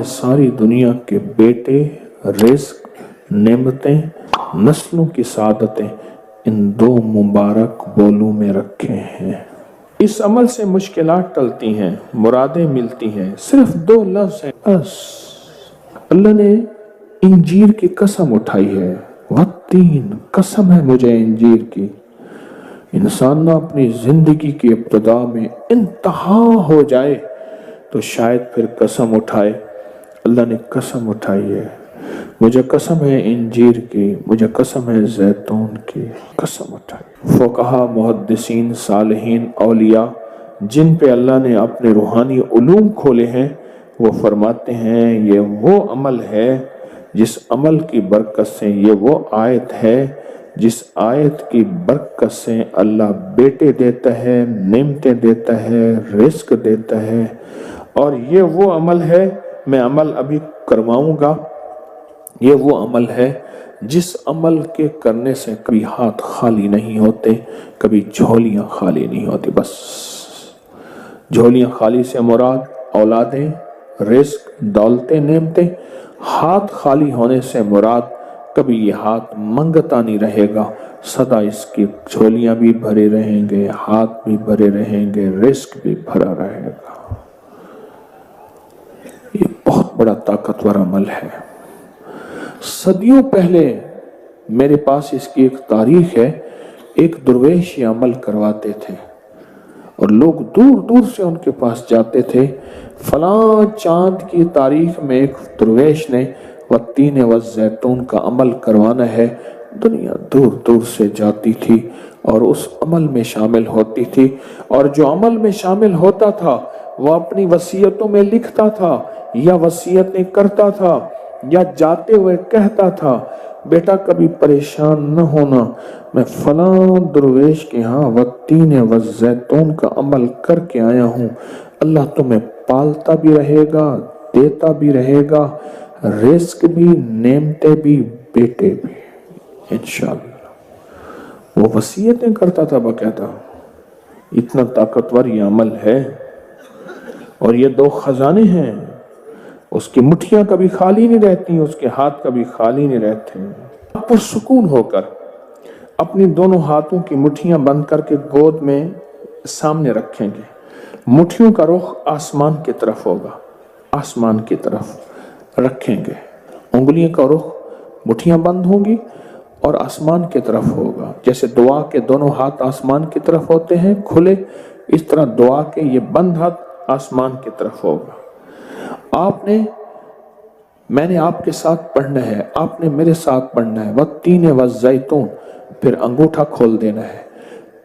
सारी दुनिया के बेटे, रिस्क, नेमतें, नस्लों की सादतें इन दो मुबारक बोलों में रखे हैं। इस अमल से मुश्किलात टलती हैं, मुरादें मिलती हैं, सिर्फ दो लफ्ज हैं बस। अल्लाह ने इंजीर की कसम उठाई है, वत्तीन, कसम है मुझे इंजीर की। इंसान ना अपनी जिंदगी की इब्तिदा में इंतहा हो जाए तो शायद फिर कसम उठाए। अल्लाह ने कसम उठाई है, मुझे कसम है इंजीर की, मुझे कसम है जैतून की, कसम उठाई। फुक़हा, मुहद्दिसीन, सालिहीन, औलिया जिन पे अल्लाह ने अपने रूहानी उलूम खोले हैं, वो फरमाते हैं ये वो अमल है जिस अमल की बरकत से, ये वो आयत है जिस आयत की बरकत से अल्लाह बेटे देता है, नेमतें देता है, रिस्क देता है। और ये वो अमल है, मैं अमल अभी करवाऊंगा, ये वो अमल है जिस अमल के करने से कभी हाथ खाली नहीं होते, कभी झोलियां खाली नहीं होती। बस झोलियां खाली से मुराद औलादें, रिस्क, दौलतें, नेमतें। हाथ खाली होने से मुराद कभी ये हाथ मंगता नहीं रहेगा, सदा इसकी झोलियां भी भरे रहेंगे, हाथ भी भरे रहेंगे, रिस्क भी भरा रहेगा। ये बहुत बड़ा ताकतवर अमल है। सदियों पहले मेरे पास इसकी एक तारीख है। एक दुर्वेश ये अमल करवाते थे और लोग दूर दूर से उनके पास जाते थे। फलां चांद की तारीख में एक दुर्वेश ने वत्तीन व जैतून का अमल करवाना है। दुनिया दूर दूर से जाती थी और उस अमल में शामिल होती थी, और जो अमल में शामिल होता था वह अपनी वसीयतों में लिखता था या वसीयतें करता था या जाते हुए कहता था, बेटा कभी परेशान न होना, मैं फलां दुर्वेश के यहाँ वत्तीन व जैतून का अमल करके आया हूँ। अल्लाह तुम्हें पालता भी रहेगा, देता भी रहेगा, रिस्क भी, नेमते भी, बेटे भी, इंशाअल्लाह। वो वसीयतें करता था बकायदा। इतना ताकतवर ये अमल है। और ये दो खजाने हैं, उसकी मुट्ठियां कभी खाली नहीं रहती, उसके हाथ कभी खाली नहीं रहते। आप पुरसुकून होकर अपनी दोनों हाथों की मुट्ठियां बंद करके गोद में सामने रखेंगे। मुट्ठियों का रुख आसमान की तरफ होगा, आसमान की तरफ रखेंगे। उंगलियों का रुख, मुट्ठियां बंद होंगी और आसमान की तरफ होगा। जैसे दुआ के दोनों हाथ आसमान की तरफ होते हैं खुले, इस तरह दुआ के ये बंद हाथ आसमान की तरफ होगा। मैंने आपके साथ पढ़ना है, आपने मेरे साथ पढ़ना है। वत्तीन व जैतून, फिर अंगूठा खोल देना है,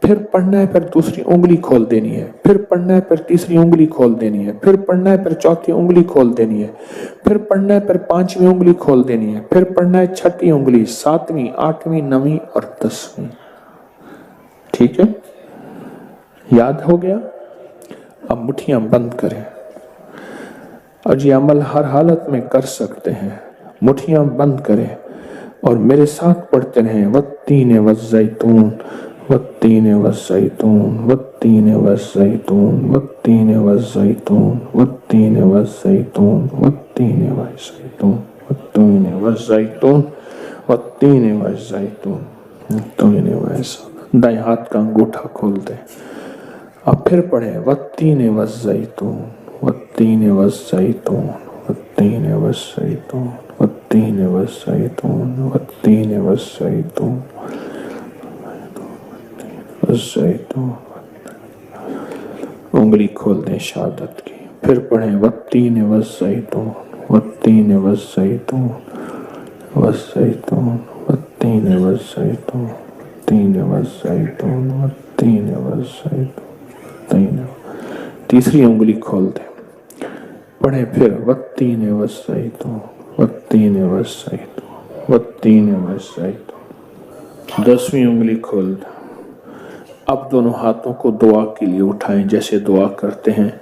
फिर पढ़ना है, फिर दूसरी उंगली खोल देनी है, फिर पढ़ना है, फिर तीसरी उंगली खोल देनी है, फिर पढ़ना है, फिर चौथी उंगली खोल देनी है, फिर पढ़ना है, फिर पांचवी उंगली खोल देनी है, फिर पढ़ना है छठी उंगली, सातवीं, आठवीं, नवीं और 10वीं। ठीक है, याद हो गया? अब मुट्ठियां बंद करें और ये अमल हर हालत में कर सकते हैं। मुट्ठियां बंद करें और मेरे साथ पढ़ते रहें, वत्तीन व जैतून, वत्तीन व जैतून, वत्तीन व जैतून, वत्तीन व जैतून, वत्तीन व जैतून, वत्तीन व जैतून, वत्तीन व जैतून, वत्तीन व जैतून, वत्तीन व जैतून। दाएं हाथ का अंगूठा खोल दे। अब फिर पढ़े, वत्तीन व जैतून, वत्तीन व जैतून, वत्तीन व जैतून, वत्तीन व जैतून, वत्तीन व जैतून, जैतून। उंगली खोल दें शहादत की। फिर पढ़ें, वत्तीन व जैतून, वत्तीन व जैतून, व जैतून, वत्तीन व जैतून, तीन व जैतून, वत्तीन व जैतून, तीन। तीसरी उंगली खोल दें, पढ़े फिर, वत्तीन व जैतून, वत्तीन व जैतून, वत्तीन व जैतून। 10वीं उंगली खोल दें। अब दोनों हाथों को दुआ के लिए उठाएं जैसे दुआ करते हैं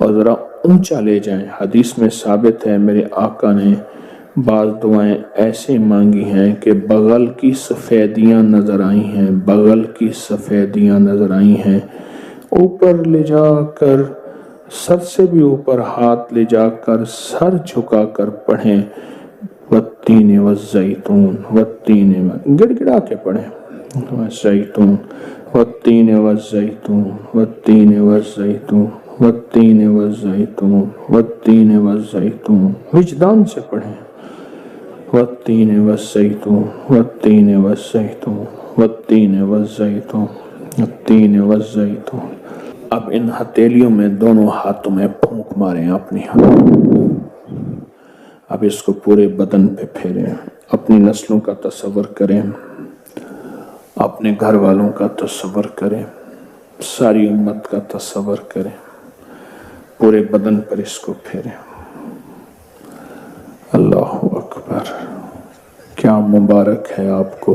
और जरा ऊंचा ले जाएं। हदीस में साबित है, मेरे आका ने बाज़ दुआएं ऐसे मांगी हैं कि बगल की सफ़ेदियां नजर आई हैं, बगल की सफ़ेदियां नजर आई हैं। ऊपर ले जाकर सर से भी ऊपर हाथ ले जाकर सर झुका कर पढ़ें, वत्तीन वज़ैतून, वत्तीन, गिड़गिड़ा के पढ़ें, वज़ैतून, वत्तीन वज़ैतून, वत्तीन वज़ैतून, वत्तीन वज़ैतून, वत्तीन वज़ैतून, विजदान से पढ़ें, वत्तीन वज़ैतून, वत्तीन वज़ैतून, वत्तीन वज़ैतून, वत्तीन वज़ैतून। अब इन हथेलियों में दोनों हाथों में फूंक मारें अपनी अब इसको पूरे बदन पे फेरें, अपनी नस्लों का तस्वर करें, अपने घर वालों का तस्वर करें, सारी उम्मत का तस्वर करें, पूरे बदन पर इसको फेरें। अल्लाह अकबर। क्या मुबारक है आपको,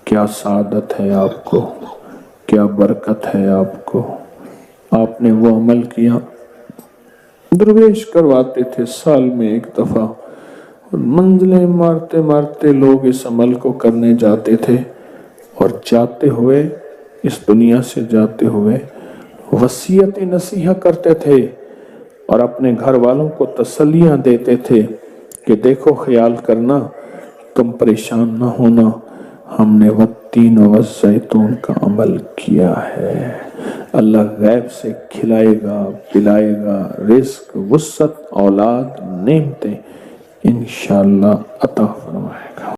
क्या सादत है आपको, क्या बरकत है आपको। आपने वो अमल किया, दरवेश करवाते थे साल में एक दफा, और मंजिलें मारते मारते लोग इस अमल को करने जाते थे, और जाते हुए, इस दुनिया से जाते हुए वसीयत नसीहा करते थे और अपने घर वालों को तसल्लियां देते थे कि देखो ख्याल करना, तुम परेशान ना होना, हमने वत्तीन वज़ैतून का अमल किया है। अल्लाह गैब से खिलाएगा, पिलाएगा, रिस्क, वुसअत, औलाद, नेमतें इंशाअल्लाह अता फरमाएगा।